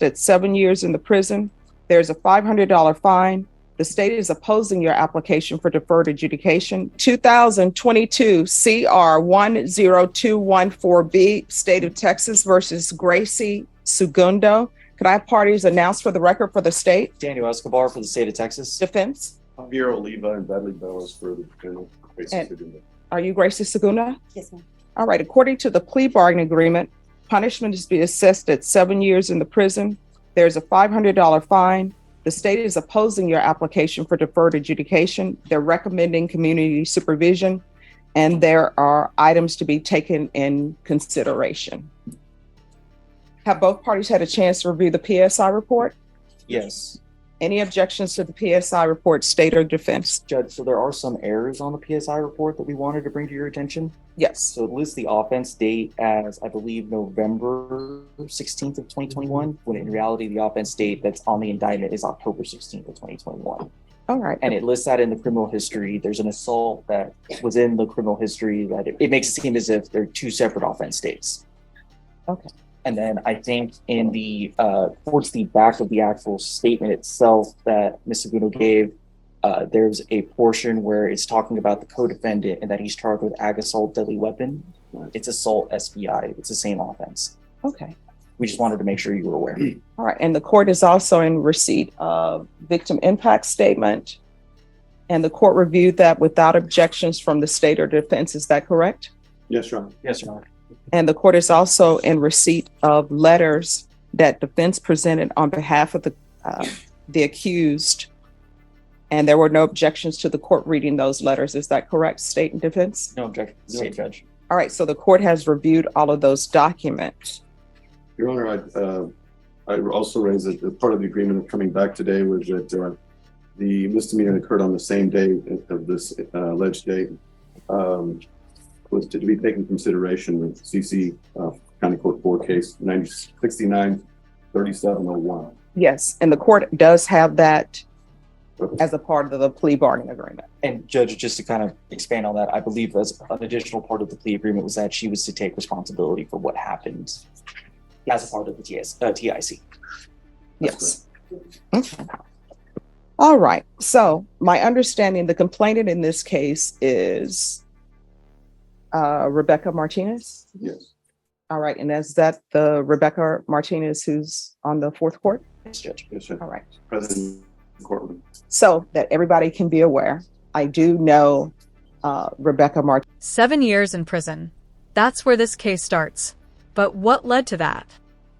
assessed at 7 years in the prison. There's a $500 fine. The state is opposing your application for deferred adjudication. 2022 CR 10214B, State of Texas versus Gracie Sagundo. Could I have parties announced for the record for the state? Daniel Escobar for the state of Texas. Defense? Javier Oliva and Bradley Bellis for the defendant. Are you Gracie Sagundo? Yes, ma'am. All right. According to the plea bargaining agreement, punishment is to be assessed at 7 years in the prison. There's a $500 fine. The state is opposing your application for deferred adjudication. They're recommending community supervision, and there are items to be taken in consideration. Have both parties had a chance to review the PSI report? Yes. Any objections to the PSI report, state or defense? Judge, so there are some errors on the PSI report that we wanted to bring to your attention. Yes. So it lists the offense date as, I believe, November 16th of 2021, when in reality, the offense date that's on the indictment is October 16th of 2021. All right. And it lists that in the criminal history. There's an assault that was in the criminal history that it makes it seem as if they're two separate offense dates. Okay. And then I think in the towards the back of the actual statement itself that Ms. Sagundo gave, there's a portion where it's talking about the co-defendant and that he's charged with ag assault deadly weapon. It's assault SBI. It's the same offense. Okay. We just wanted to make sure you were aware. All right. And the court is also in receipt of victim impact statement. And the court reviewed that without objections from the state or defense. Is that correct? Yes, Your Honor. Yes, Your Honor. And the court is also in receipt of letters that defense presented on behalf of the accused. And there were no objections to the court reading those letters. Is that correct, state and defense? No objection, state judge. All right. So the court has reviewed all of those documents. Your Honor, I also raised that part of the agreement of coming back today was that the misdemeanor occurred on the same day of this alleged date. Was to be taken into consideration with CC County Court 4 case 69-3701. Yes, and the court does have that as a part of the plea bargaining agreement. And Judge, just to kind of expand on that, I believe as an additional part of the plea agreement was that she was to take responsibility for what happened as a part of the TIC. Yes. Okay. All right. So my understanding, the complainant in this case is Rebecca Martinez? Yes. All right. And is that the Rebecca Martinez who's on the fourth court? Yes, Judge. Yes, sir. All right. President of the courtroom. So that everybody can be aware, I do know Rebecca Martinez. 7 years in prison. That's where this case starts. But what led to that?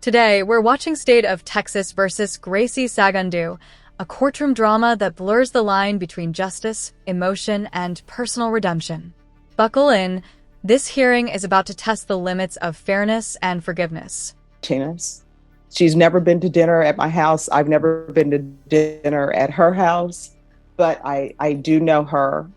Today, we're watching State of Texas versus Gracie Sagundo, a courtroom drama that blurs the line between justice, emotion, and personal redemption. Buckle in. This hearing is about to test the limits of fairness and forgiveness. She's never been to dinner at my house. I've never been to dinner at her house, but I do know her.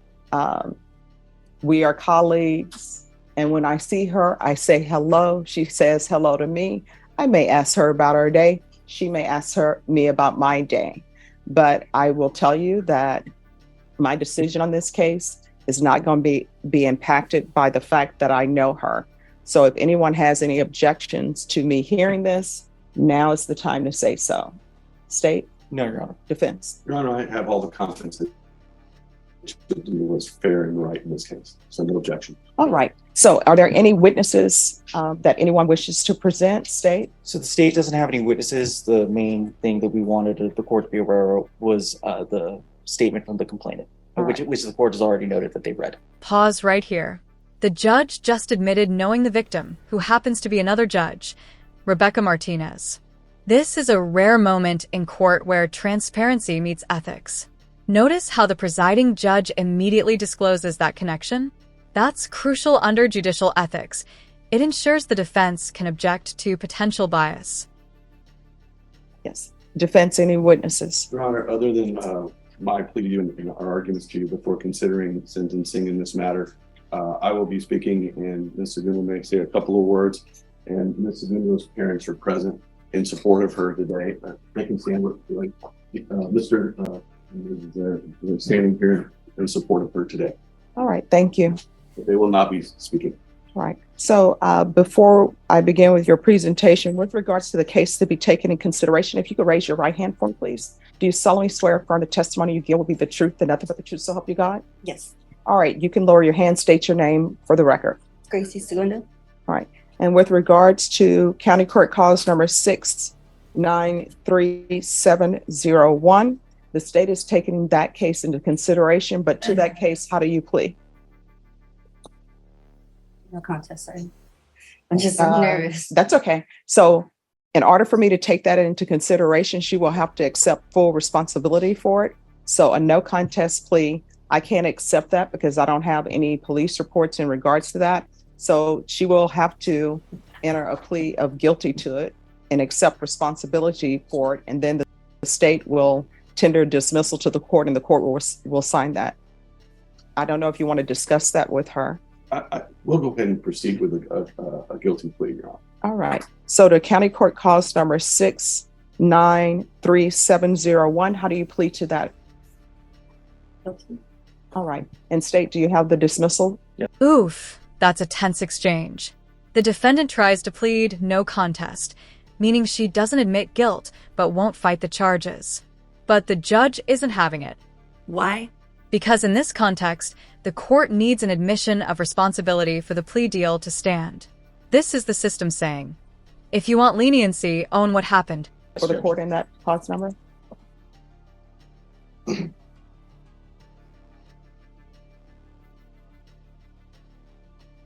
We are colleagues. And when I see her, I say hello. She says hello to me. I may ask her about her day. She may ask me about my day. But I will tell you that my decision on this case is not going to be impacted by the fact that I know her. So if anyone has any objections to me hearing this, now is the time to say so. State? No, Your Honor. Defense? Your Honor, I have all the confidence that it was fair and right in this case. So no objection. All right. So are there any witnesses that anyone wishes to present, State? So the state doesn't have any witnesses. The main thing that we wanted the court to be aware of was the statement from the complainant, which the court has already noted that they read. Pause right here. The judge just admitted knowing the victim, who happens to be another judge, Rebecca Martinez. This is a rare moment in court where transparency meets ethics. Notice how the presiding judge immediately discloses that connection? That's crucial under judicial ethics. It ensures the defense can object to potential bias. Yes. Defense, any witnesses? Your Honor, other than my plea and our arguments to you before considering sentencing in this matter, I will be speaking, and Ms. Sagundo may say a couple of words, and Ms. Sagundo's parents are present in support of her today. They can stand with Mr. is standing here in support of her today. All right. Thank you. They will not be speaking. All right. So before I begin with your presentation, with regards to the case to be taken in consideration, if you could raise your right hand for me, please. Do you solemnly swear or affirm the testimony you give will be the truth and nothing but the truth, so help you God? Yes. All right, you can lower your hand, state your name for the record. Gracie Sagundo. All right, and with regards to County Court Cause number 693-701, the state is taking that case into consideration, but to that case, how do you plead? No contest, sorry. I'm just so nervous. That's okay. So in order for me to take that into consideration, she will have to accept full responsibility for it. So a no contest plea, I can't accept that because I don't have any police reports in regards to that. So she will have to enter a plea of guilty to it and accept responsibility for it. And then the state will tender dismissal to the court and the court will sign that. I don't know if you want to discuss that with her. We'll go ahead and proceed with a guilty plea, Your Honor. All right. So the County Court Cause number 693-701, how do you plead to that? Guilty. All right. And state, do you have the dismissal? Oof, that's a tense exchange. The defendant tries to plead no contest, meaning she doesn't admit guilt but won't fight the charges. But the judge isn't having it. Why? Because in this context, the court needs an admission of responsibility for the plea deal to stand. This is the system saying, if you want leniency, own what happened. For the court in that cause number? All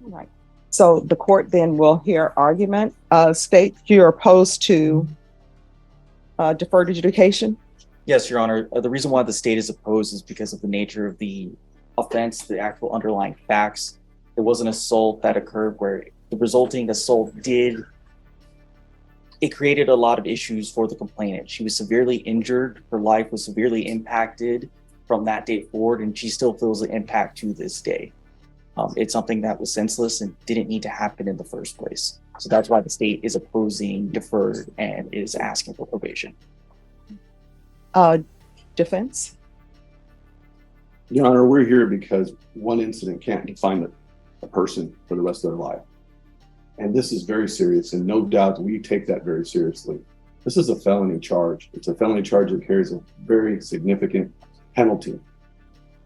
right. So the court then will hear argument. State, you're opposed to deferred adjudication? Yes, Your Honor. The reason why the state is opposed is because of the nature of the offense, the actual underlying facts. There was an assault that occurred where the resulting assault created a lot of issues for the complainant. She was severely injured. Her life was severely impacted from that date forward, and she still feels the impact to this day. It's something that was senseless and didn't need to happen in the first place. So that's why the state is opposing deferred and is asking for probation. Defense? Your Honor, we're here because one incident can't define a person for the rest of their life. And this is very serious, and no doubt we take that very seriously. This is a felony charge. It's a felony charge that carries a very significant penalty.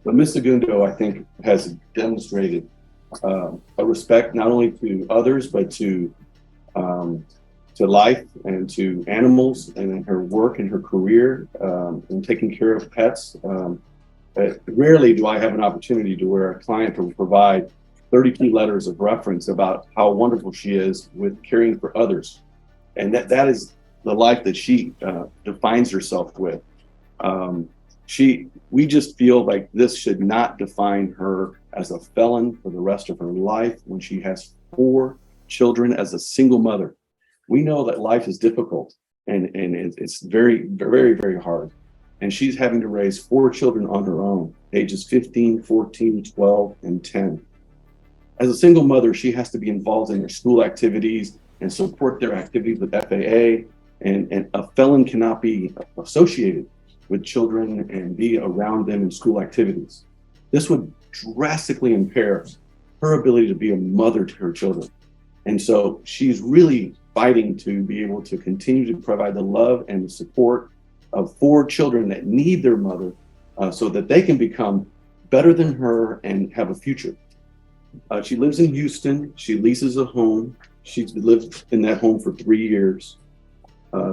But Ms. Sagundo, I think, has demonstrated a respect not only to others, but to life and to animals, and in her work and her career in taking care of pets. Rarely do I have an opportunity to where a client will provide 32 letters of reference about how wonderful she is with caring for others. And that is the life that she defines herself with. We just feel like this should not define her as a felon for the rest of her life when she has 4 children as a single mother. We know that life is difficult and it's very, very, very hard. And she's having to raise 4 children on her own, ages 15, 14, 12, and 10. As a single mother, she has to be involved in their school activities and support their activities with FAA. And a felon cannot be associated with children and be around them in school activities. This would drastically impair her ability to be a mother to her children. And so she's really fighting to be able to continue to provide the love and the support of 4 children that need their mother so that they can become better than her and have a future. She lives in Houston. She leases a home. She's lived in that home for 3 years.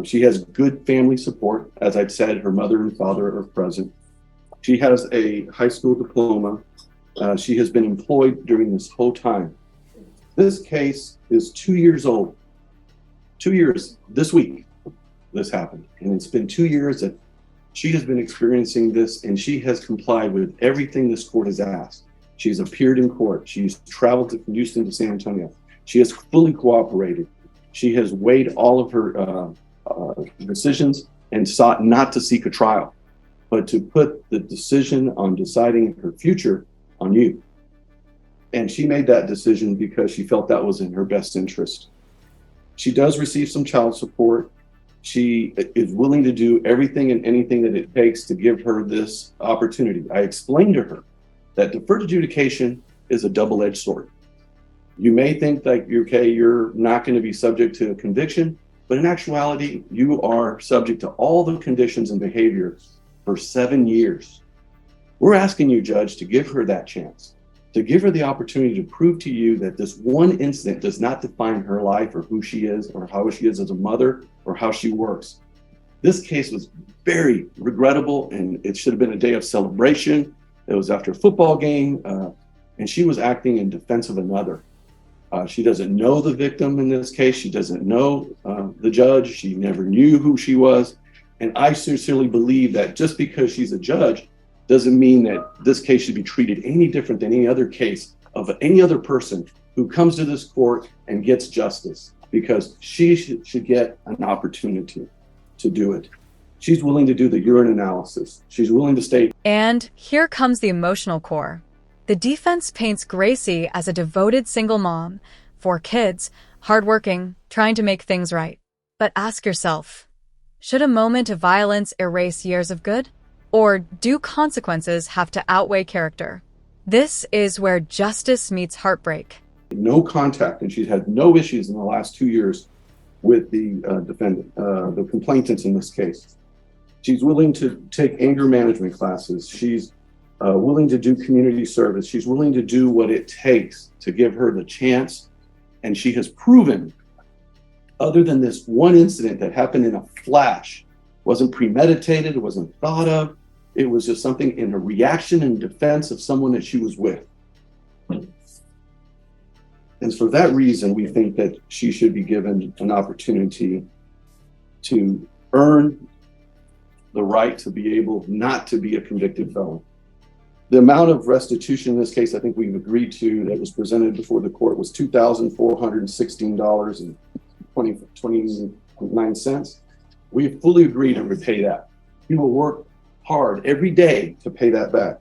She has good family support. As I'd said, her mother and father are present. She has a high school diploma. She has been employed during this whole time. This case is 2 years old. 2 years this week, this happened. And it's been 2 years that she has been experiencing this, and she has complied with everything this court has asked. She's appeared in court. She's traveled from Houston to San Antonio. She has fully cooperated. She has weighed all of her decisions and sought not to seek a trial, but to put the decision on deciding her future on you. And she made that decision because she felt that was in her best interest. She does receive some child support. She is willing to do everything and anything that it takes to give her this opportunity. I explained to her that deferred adjudication is a double-edged sword. You may think like, okay, you're not going to be subject to a conviction, but in actuality, you are subject to all the conditions and behavior for 7 years. We're asking you, Judge, to give her that chance, to give her the opportunity to prove to you that this one incident does not define her life or who she is or how she is as a mother or how she works. This case was very regrettable, and it should have been a day of celebration. It was after a football game, and she was acting in defense of another. She doesn't know the victim in this case. She doesn't know the judge. She never knew who she was. And I sincerely believe that just because she's a judge doesn't mean that this case should be treated any different than any other case of any other person who comes to this court and gets justice, because she should get an opportunity to do it. She's willing to do the urine analysis. She's willing to state. And here comes the emotional core. The defense paints Gracie as a devoted single mom, 4 kids, hardworking, trying to make things right. But ask yourself, should a moment of violence erase years of good? Or do consequences have to outweigh character? This is where justice meets heartbreak. No contact, and she's had no issues in the last 2 years with the defendant, the complainants in this case. She's willing to take anger management classes. She's willing to do community service. She's willing to do what it takes to give her the chance. And she has proven, other than this one incident that happened in a flash, wasn't premeditated, it wasn't thought of. It was just something in a reaction and defense of someone that she was with. And for that reason, we think that she should be given an opportunity to earn the right to be able not to be a convicted felon. The amount of restitution in this case, I think we've agreed to, that was presented before the court, was $2,416.29. We fully agreed to repay that. We will work hard every day to pay that back.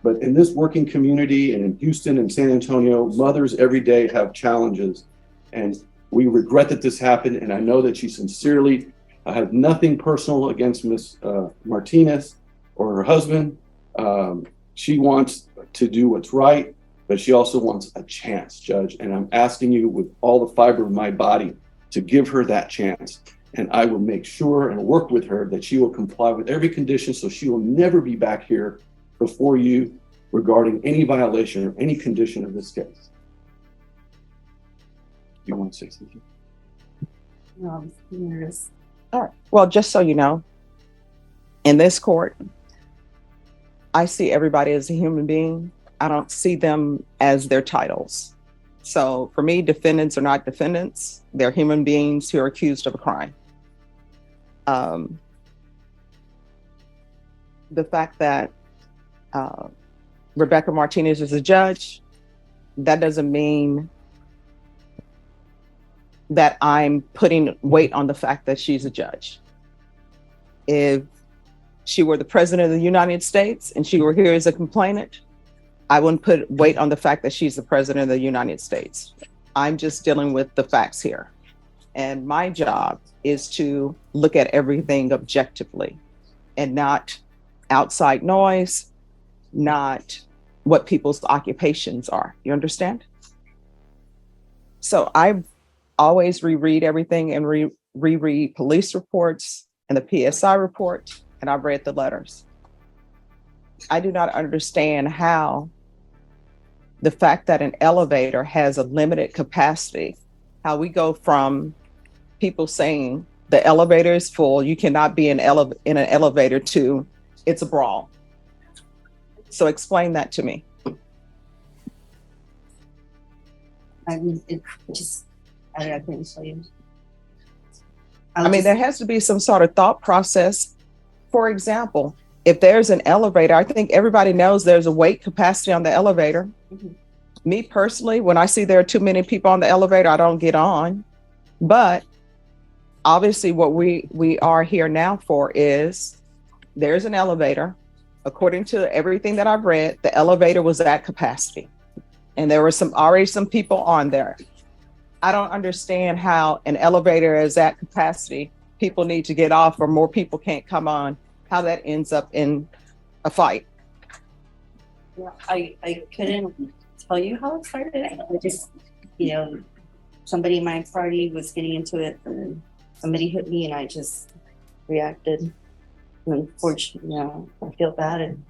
But in this working community and in Houston and San Antonio, mothers every day have challenges. And we regret that this happened. And I know that she sincerely has nothing personal against Ms. Martinez or her husband. She wants to do what's right, but she also wants a chance, Judge. And I'm asking you with all the fiber of my body to give her that chance. And I will make sure and work with her that she will comply with every condition, so she will never be back here before you regarding any violation or any condition of this case. You want to say something? No, I'm nervous. All right. Well, just so you know, in this court, I see everybody as a human being. I don't see them as their titles. So for me, defendants are not defendants. They're human beings who are accused of a crime. The fact that Rebecca Martinez is a judge, that doesn't mean that I'm putting weight on the fact that she's a judge. If she were the president of the United States and she were here as a complainant, I wouldn't put weight on the fact that she's the president of the United States. I'm just dealing with the facts here. And my job is to look at everything objectively and not outside noise, not what people's occupations are. You understand? So I always reread everything and reread police reports and the PSI report, and I've read the letters. I do not understand how the fact that an elevator has a limited capacity, how we go from people saying the elevator is full, you cannot be in an elevator, to it's a brawl. So explain that to me. I mean, it just, I couldn't show you. I mean, there has to be some sort of thought process. For example, if there's an elevator, I think everybody knows there's a weight capacity on the elevator. Mm-hmm. Me personally, when I see there are too many people on the elevator, I don't get on. But obviously what we are here now for is there's an elevator. According to everything that I've read, the elevator was at capacity. And there were already some people on there. I don't understand how an elevator is at capacity, people need to get off or more people can't come on, how that ends up in a fight. Yeah, I couldn't tell you how it started. I just, somebody in my party was getting into it, and somebody hit me, and I just reacted. And unfortunately, I feel bad, and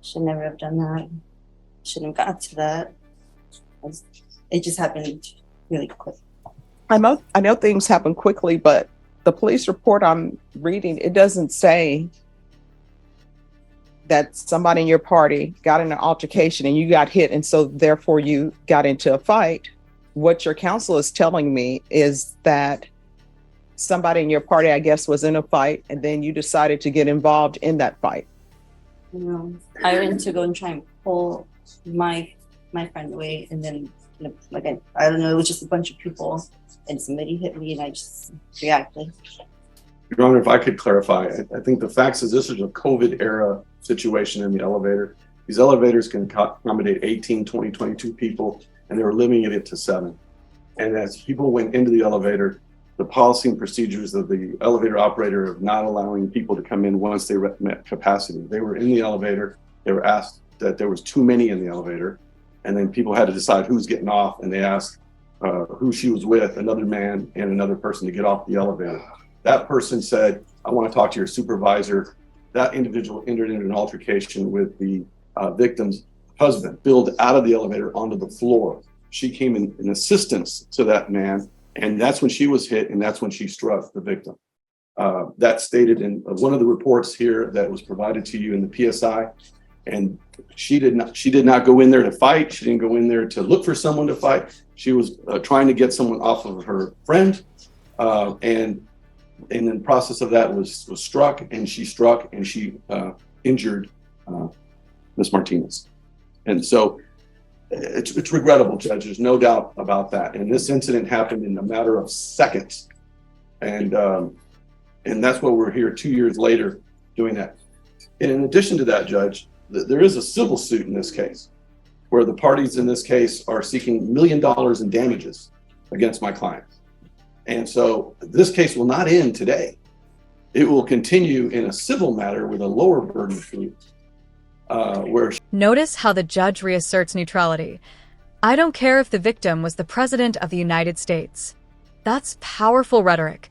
should never have done that. Shouldn't have got to that. It just happened really quick. I know things happen quickly, but the police report I'm reading, it doesn't say that somebody in your party got in an altercation and you got hit, and so therefore you got into a fight. What your counsel is telling me is that somebody in your party, I guess, was in a fight, and then you decided to get involved in that fight. I went to go and try and pull my friend away, and then I don't know, it was just a bunch of people, and somebody hit me, and I just reacted. Your Honor, if I could clarify, I think the facts is this is a COVID era situation in the elevator. These elevators can accommodate 18, 20, 22 people, and they were limiting it to 7. And as people went into the elevator, the policy and procedures of the elevator operator of not allowing people to come in once they met capacity. They were in the elevator, they were asked that there was too many in the elevator, and then people had to decide who's getting off, and they asked who she was with, another man and another person, to get off the elevator. That person said, I want to talk to your supervisor. That individual entered into an altercation with the victim's husband, spilled out of the elevator onto the floor. She came in assistance to that man, and that's when she was hit, and that's when she struck the victim. That's stated in one of the reports here that was provided to you in the PSI. And she did not go in there to fight. She didn't go in there to look for someone to fight. She was trying to get someone off of her friend, and in the process of that was struck, and she injured Ms. Martinez. And so it's regrettable, Judge. There's no doubt about that. And this incident happened in a matter of seconds, and that's why we're here 2 years later doing that. And in addition to that, Judge, there is a civil suit in this case, where the parties in this case are seeking $1 million in damages against my client. And so this case will not end today. It will continue in a civil matter with a lower burden of proof. Notice how the judge reasserts neutrality. I don't care if the victim was the President of the United States. That's powerful rhetoric.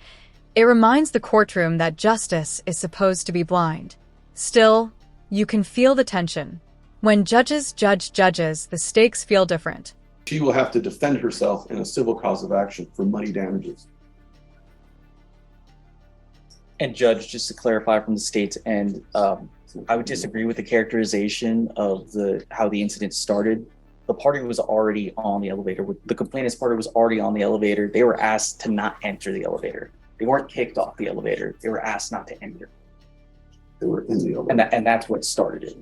It reminds the courtroom that justice is supposed to be blind. Still, you can feel the tension. When judges judge judges, the stakes feel different. She will have to defend herself in a civil cause of action for money damages. And Judge, just to clarify from the state's end, I would disagree with the characterization of how the incident started. The party was already on the elevator. The complainant's party was already on the elevator. They were asked to not enter the elevator. They weren't kicked off the elevator. They were asked not to enter. They were in the elevator. And that's what started it.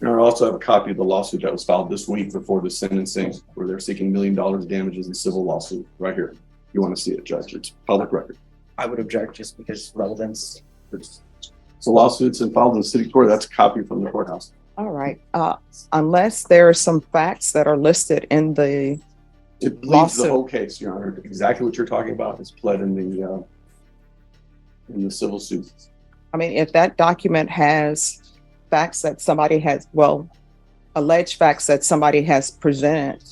And I also have a copy of the lawsuit that was filed this week before the sentencing, where they're seeking $1 million damages in civil lawsuit right here. You want to see it, Judge? It's public record. I would object just because relevance. It's a lawsuit's filed in the city court. That's a copy from the courthouse. All right. Unless there are some facts that are listed in the It pleads lawsuit. the whole case, Your Honor. Exactly what you're talking about is pled in the civil suit. I mean, if that document has facts that somebody has, alleged facts that somebody has presented,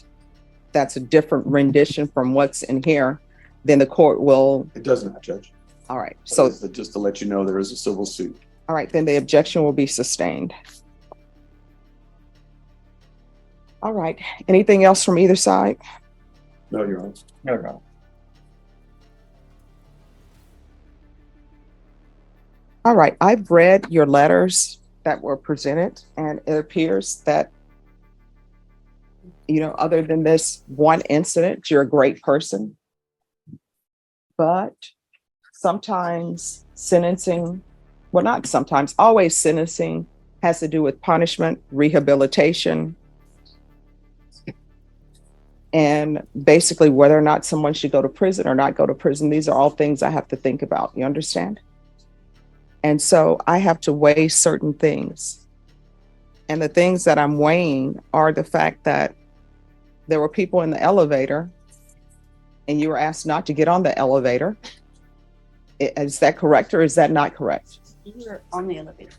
that's a different rendition from what's in here, then the court will. It does not, Judge. All right. So, just to let you know, there is a civil suit. all right, then the objection will be sustained. All right. Anything else from either side? No, Your Honor. No. All right. I've read your letters that were presented, and it appears that, other than this one incident, you're a great person. But sometimes sentencing, not sometimes, always sentencing has to do with punishment, rehabilitation, and basically whether or not someone should go to prison or not go to prison. These are all things I have to think about. You understand? And so I have to weigh certain things. And the things that I'm weighing are the fact that there were people in the elevator and you were asked not to get on the elevator. Is that correct or is that not correct? You were on the elevator.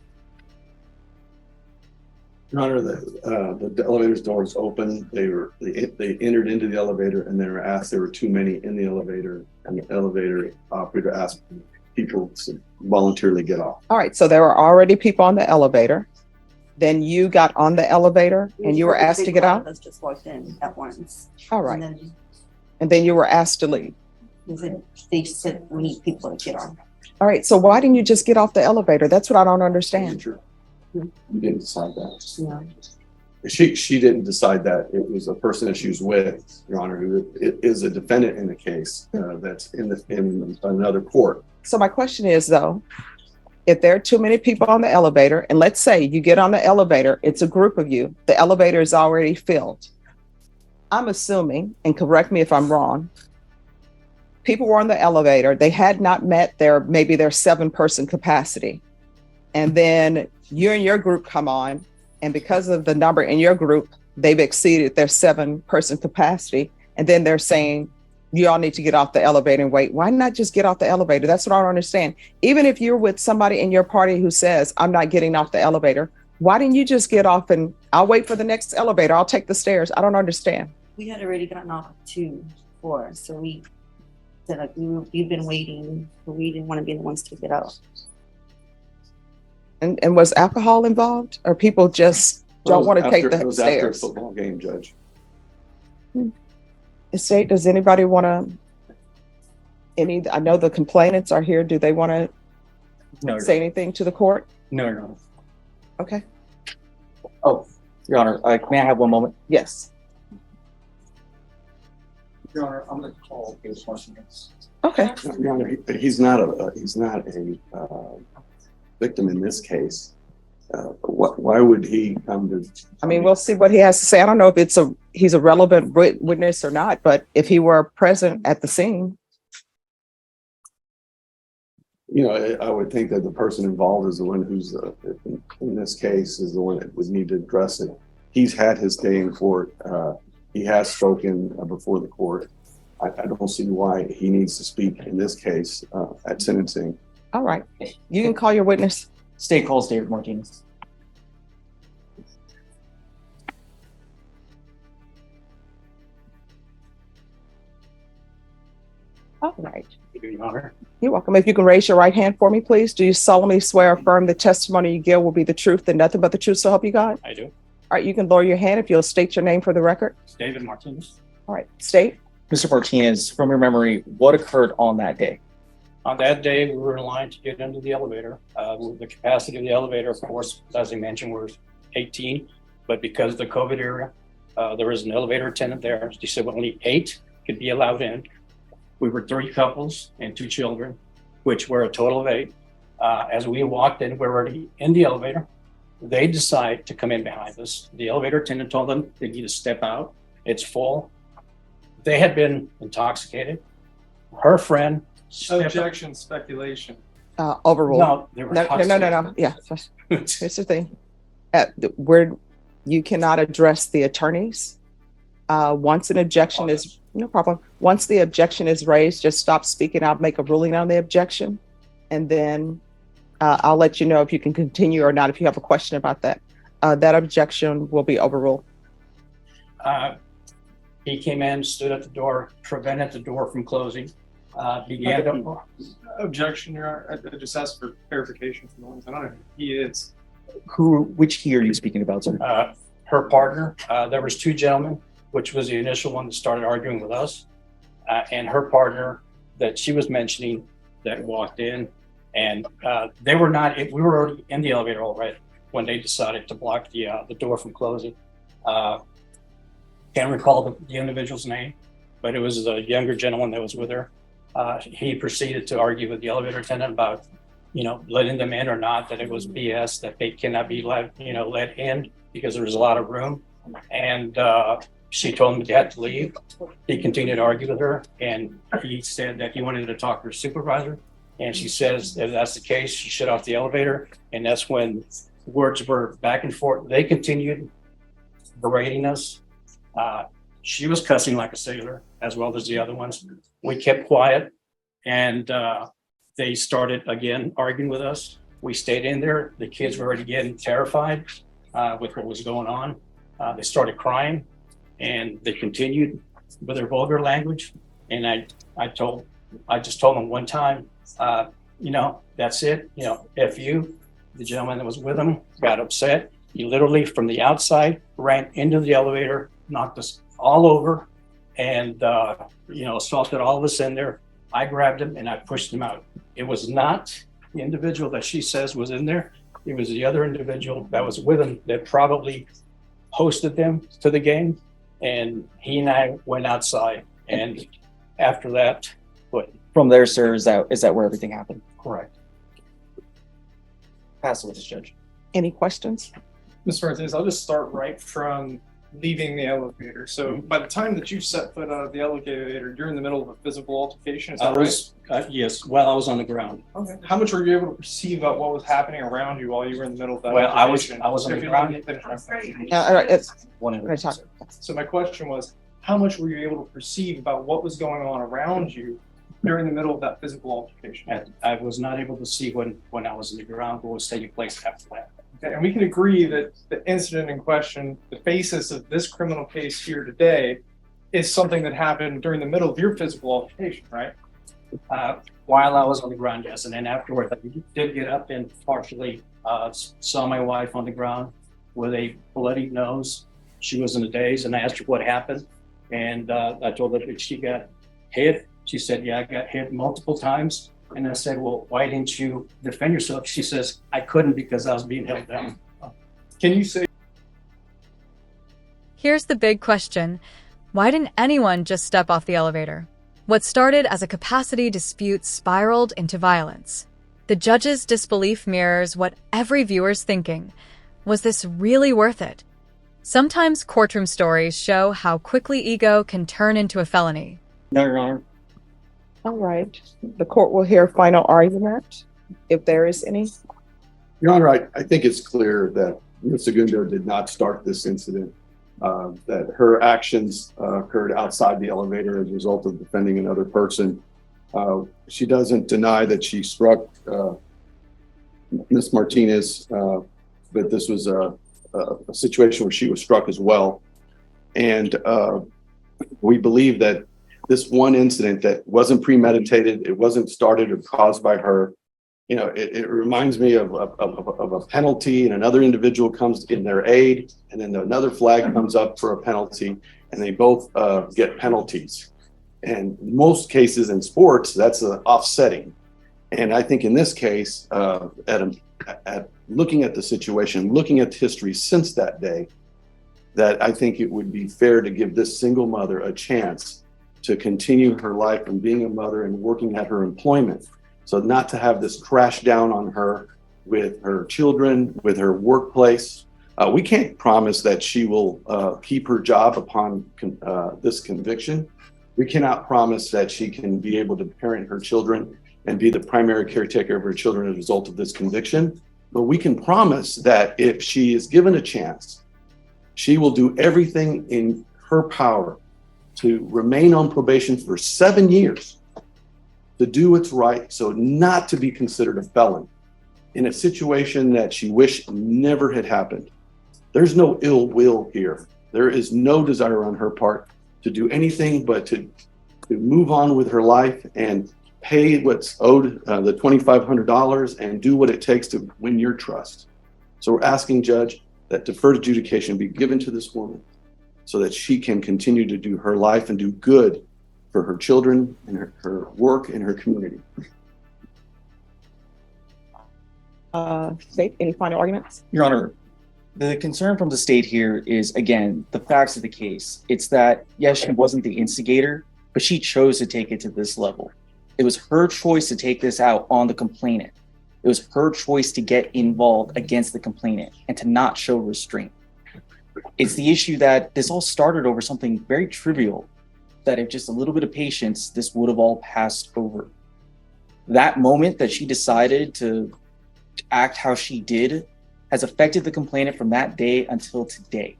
Your Honor, the elevator's door is open. They entered into the elevator and they were asked, there were too many in the elevator, and the elevator operator asked people to voluntarily get off. All right, so there were already people on the elevator. Then you got on the elevator and you were asked to get out? Us just walked in at once. All right. And And then you were asked to leave. then they said we need people to get on. All right, so why didn't you just get off the elevator? That's what I don't understand. Sure. You didn't decide that. Yeah. She didn't decide that. It was a person that she was with, Your Honor, who is a defendant in the case that's in another court. So my question is though, if there are too many people on the elevator, and let's say you get on the elevator, it's a group of you, the elevator is already filled. I'm assuming, and correct me if I'm wrong, people were on the elevator, they had not met maybe their 7-person capacity. And then you and your group come on, and because of the number in your group, they've exceeded their 7-person capacity. And then they're saying, you all need to get off the elevator and wait. Why not just get off the elevator? That's what I don't understand. Even if you're with somebody in your party who says, I'm not getting off the elevator, why didn't you just get off and I'll wait for the next elevator. I'll take the stairs. I don't understand. We had already gotten off 2 floors, so we said like we've been waiting, but we didn't want to be the ones to get out. And was alcohol involved, or people just don't want to take the It was after a stairs? football game, Judge. Estate, does anybody want to, I know the complainants are here. Do they want to No, say anything to the court? no, Your Honor. Okay, Oh, Your Honor, may I have one moment? yes. Your Honor, I'm going to call his question. Okay, Your Honor, he's not a victim in this case. Why would he come to? I mean, we'll see what he has to say. I don't know if he's a relevant witness or not, but if he were present at the scene. You know, I would think that the person involved is the one who's, in this case, is the one that would need to address it. He's had his day in court. He has spoken before the court. I don't see why he needs to speak in this case at sentencing. All right, you can call your witness. State calls David Martinez. All right. Your Honor. You're welcome. If you can raise your right hand for me, please. Do you solemnly swear or affirm the testimony you give will be the truth and nothing but the truth, so help you God? I do. All right, you can lower your hand if you'll state your name for the record. It's David Martinez. All right, state. Mr. Martinez, from your memory, what occurred on that day? On that day, we were in line to get into the elevator. The capacity of the elevator, of course, as I mentioned, was 18. But because of the COVID era, there was an elevator attendant there. She said only 8 could be allowed in. We were 3 couples and 2 children, which were a total of 8. As we walked in, we were already in the elevator. They decided to come in behind us. The elevator attendant told them they need to step out. It's full. They had been intoxicated. Her friend. Objection, speculation. Overruled. No, they were No. Yeah, here's the thing. You cannot address the attorneys. Once an objection is, no problem. Once the objection is raised, just stop speaking. I'll make a ruling on the objection. And then I'll let you know if you can continue or not, if you have a question about that. That objection will be overruled. He came in, stood at the door, prevented the door from closing. Objection, Your Honor. I just asked for clarification from the ones I don't know who he is. Which he are you speaking about, sir? Her partner, there was 2 gentlemen, which was the initial one that started arguing with us, and her partner that she was mentioning that walked in, and they were not. We were already in the elevator already when they decided to block the door from closing. Can't recall the individual's name, but it was a younger gentleman that was with her. He proceeded to argue with the elevator attendant about, letting them in or not, that it was BS, that they cannot be let in because there was a lot of room. And she told him they had to leave. He continued to argue with her, and he said that he wanted to talk to her supervisor. And she says if that's the case, she shut off the elevator. And that's when words were back and forth. They continued berating us. She was cussing like a sailor, as well as the other ones. We kept quiet, and they started again arguing with us. We stayed in there. The kids were already getting terrified. with what was going on. They started crying, and they continued with their vulgar language. And I just told them one time, that's it. F you. The gentleman that was with him got upset. He literally from the outside ran into the elevator, knocked us all over, and assaulted all of us in there. I grabbed him and I pushed him out. It was not the individual that she says was in there. It was the other individual that was with him that probably hosted them to the game. And he and I went outside. And after that, what? From there, sir, is that where everything happened? Correct. Pass it with the judge. Any questions? Mr. Martinez, I'll just start right from leaving the elevator. So by the time that you set foot out of the elevator, you're in the middle of a physical altercation, is that right? Yes, while I was on the ground. Okay. How much were you able to perceive about what was happening around you while you were in the middle of that Well, I was altercation? on the If you ground. let me finish my question. All right, One we're gonna talk. So my question was, how much were you able to perceive about what was going on around you during the middle of that physical altercation? I was not able to see when I was in the ground what was taking place after that. Okay, and we can agree that the incident in question, the basis of this criminal case here today, is something that happened during the middle of your physical altercation, right? While I was on the ground, yes, and then afterwards, I did get up and partially saw my wife on the ground with a bloody nose. She was in a daze, and I asked her what happened, and I told her that she got hit. She said, "Yeah, I got hit multiple times." And I said, "Well, why didn't you defend yourself?" She says, "I couldn't because I was being held down." Can you say Here's the big question. Why didn't anyone just step off the elevator? What started as a capacity dispute spiraled into violence. The judge's disbelief mirrors what every viewer's thinking. Was this really worth it? Sometimes courtroom stories show how quickly ego can turn into a felony. No, Your Honor. All right, the court will hear final argument, if there is any. Your Honor, I think it's clear that Ms. Sagundo did not start this incident, that her actions occurred outside the elevator as a result of defending another person. She doesn't deny that she struck Ms. Martinez, but this was a situation where she was struck as well. And we believe that this one incident that wasn't premeditated, it wasn't started or caused by her. It reminds me of a penalty, and another individual comes in their aid, and then another flag comes up for a penalty, and they both get penalties. And in most cases in sports, that's offsetting. And I think in this case, at looking at the situation, looking at history since that day, that I think it would be fair to give this single mother a chance to continue her life and being a mother and working at her employment. So not to have this crash down on her with her children, with her workplace. We can't promise that she will keep her job upon this conviction. We cannot promise that she can be able to parent her children and be the primary caretaker of her children as a result of this conviction. But we can promise that if she is given a chance, she will do everything in her power to remain on probation for 7 years, to do what's right, so not to be considered a felon in a situation that she wished never had happened. There's no ill will here. There is no desire on her part to do anything but to move on with her life and pay what's owed, the $2,500, and do what it takes to win your trust. So we're asking, Judge, that deferred adjudication be given to this woman so that she can continue to do her life and do good for her children and her work and her community. State, any final arguments? Your Honor, the concern from the state here is, again, the facts of the case. It's that, yes, she wasn't the instigator, but she chose to take it to this level. It was her choice to take this out on the complainant. It was her choice to get involved against the complainant and to not show restraint. It's the issue that this all started over something very trivial, that if just a little bit of patience, this would have all passed over. That moment that she decided to act how she did has affected the complainant from that day until today.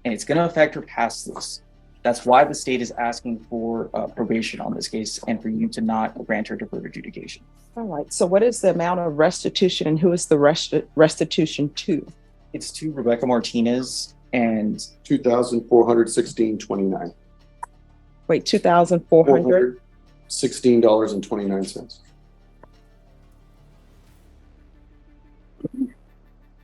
And it's going to affect her past this. That's why the state is asking for probation on this case and for you to not grant her deferred adjudication. All right, so what is the amount of restitution and who is the restitution to? It's to Rebecca Martinez and $2,416.29. Wait, 2,400? $16.29.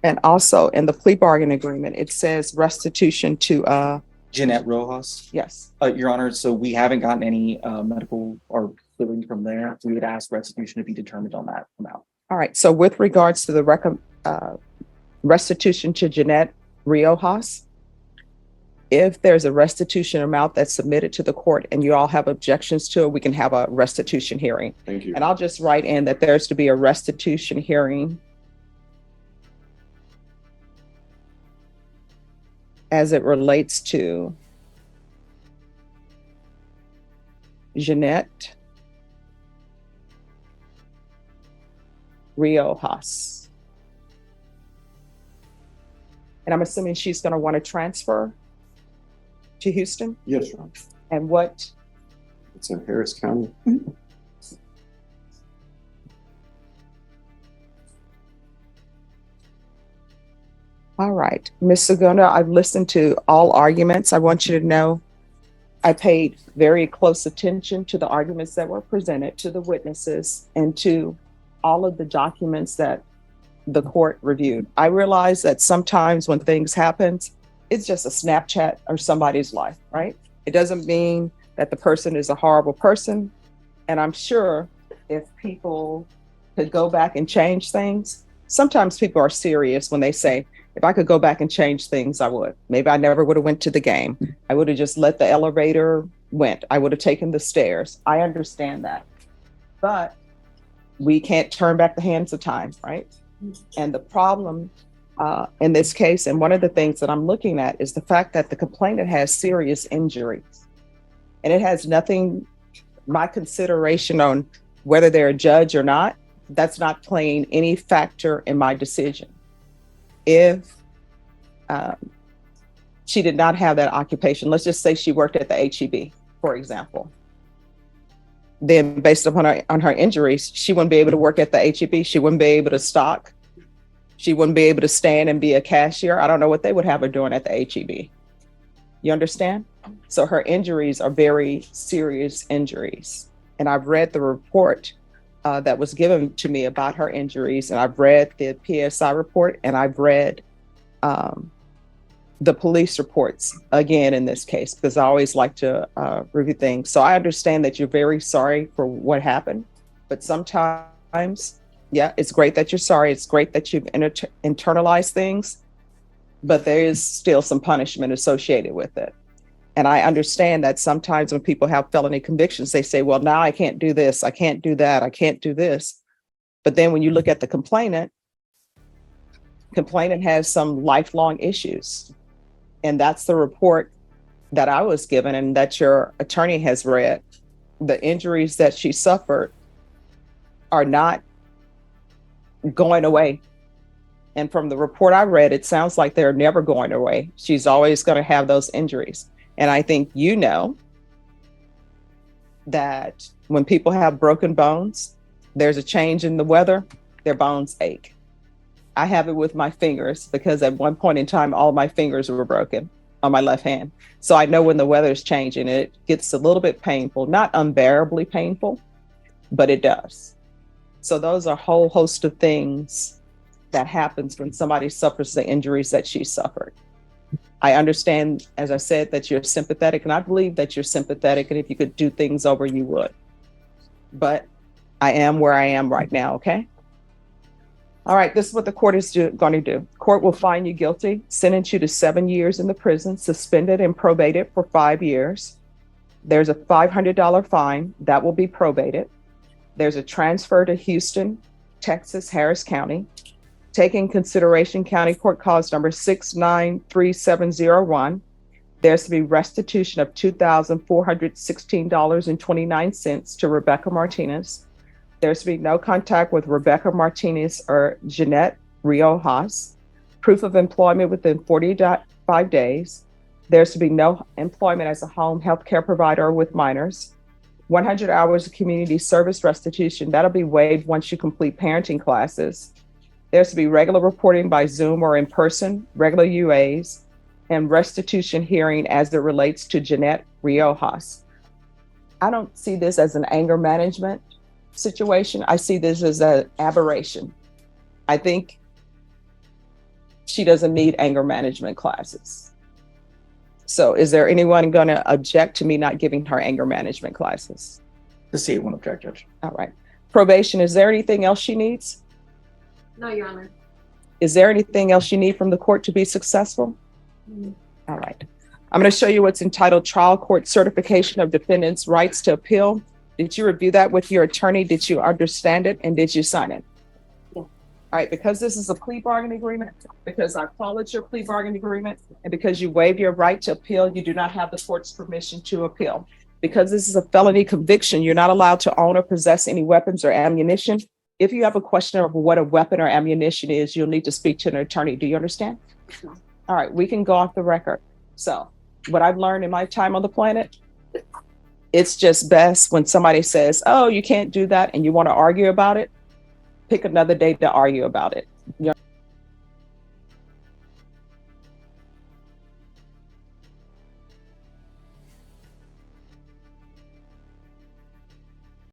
And also in the plea bargain agreement, it says restitution to, Jeanette Rojas. yes. Your Honor, so we haven't gotten any medical or billing from there. We would ask restitution to be determined on that amount. All right. So with regards to the restitution to Jeanette Riojas, if there's a restitution amount that's submitted to the court and you all have objections to it, we can have a restitution hearing. Thank you. And I'll just write in that there's to be a restitution hearing as it relates to Jeanette Riojas. And I'm assuming she's going to want to transfer to Houston? Yes, Your Honor. And what? It's in Harris County. All right. Ms. Sagundo, I've listened to all arguments. I want you to know I paid very close attention to the arguments that were presented, to the witnesses, and to all of the documents that the court reviewed. I realize that sometimes when things happen, it's just a Snapchat or somebody's life, right? It doesn't mean that the person is a horrible person. And I'm sure if people could go back and change things, sometimes people are serious when they say, if I could go back and change things, I would. Maybe I never would have went to the game. I would have just let the elevator went. I would have taken the stairs. I understand that. But we can't turn back the hands of time, right? And the problem in this case, and one of the things that I'm looking at is the fact that the complainant has serious injuries. And it has nothing, my consideration on whether they're a judge or not, that's not playing any factor in my decision. If she did not have that occupation, let's just say she worked at the HEB, for example, then based upon her injuries, she wouldn't be able to work at the HEB. She wouldn't be able to stock. She wouldn't be able to stand and be a cashier. I don't know what they would have her doing at the HEB. You understand? So her injuries are very serious injuries. And I've read the report that was given to me about her injuries, and I've read the PSI report, and I've read the police reports again in this case, because I always like to review things. So I understand that you're very sorry for what happened, but sometimes, yeah, it's great that you're sorry. It's great that you've internalized things, but there is still some punishment associated with it. And I understand that sometimes when people have felony convictions, they say, well, now I can't do this. I can't do that. I can't do this. But then when you look at the complainant has some lifelong issues. And that's the report that I was given and that your attorney has read. The injuries that she suffered are not going away. And from the report I read, it sounds like they're never going away. She's always going to have those injuries. And I think you know that when people have broken bones, there's a change in the weather, their bones ache. I have it with my fingers because at one point in time, all my fingers were broken on my left hand. So I know when the weather is changing, it gets a little bit painful, not unbearably painful, but it does. So those are a whole host of things that happens when somebody suffers the injuries that she suffered. I understand, as I said, that you're sympathetic, and I believe that you're sympathetic, and if you could do things over, you would. But I am where I am right now, okay? All right, this is what the court is going to do. Court will find you guilty, sentence you to 7 years in the prison, suspended and probated for 5 years. There's a $500 fine that will be probated. There's a transfer to Houston, Texas, Harris County. Taking consideration County Court Cause number 693701, there's to be restitution of $2,416.29 to Rebecca Martinez. There's to be no contact with Rebecca Martinez or Jeanette Riojas. Proof of employment within 45 days. There's to be no employment as a home health care provider with minors. 100 hours of community service restitution. That'll be waived once you complete parenting classes. There's to be regular reporting by Zoom or in person, regular UAs, and restitution hearing as it relates to Jeanette Riojas. I don't see this as an anger management situation. I see this as an aberration. I think she doesn't need anger management classes. So is there anyone going to object to me not giving her anger management classes? The state won't object, Judge. All right. Probation, is there anything else she needs? No, Your Honor. Is there anything else you need from the court to be successful? All right. I'm going to show you what's entitled Trial Court Certification of Defendant's Rights to Appeal. Did you review that with your attorney? Did you understand it? And did you sign it? Yeah. All right. Because this is a plea bargaining agreement, because I call it your plea bargaining agreement, and because you waive your right to appeal, you do not have the court's permission to appeal. Because this is a felony conviction, you're not allowed to own or possess any weapons or ammunition. If you have a question of what a weapon or ammunition is, you'll need to speak to an attorney. Do you understand? All right, we can go off the record. So what I've learned in my time on the planet, it's just best when somebody says, oh, you can't do that, and you want to argue about it, pick another day to argue about it.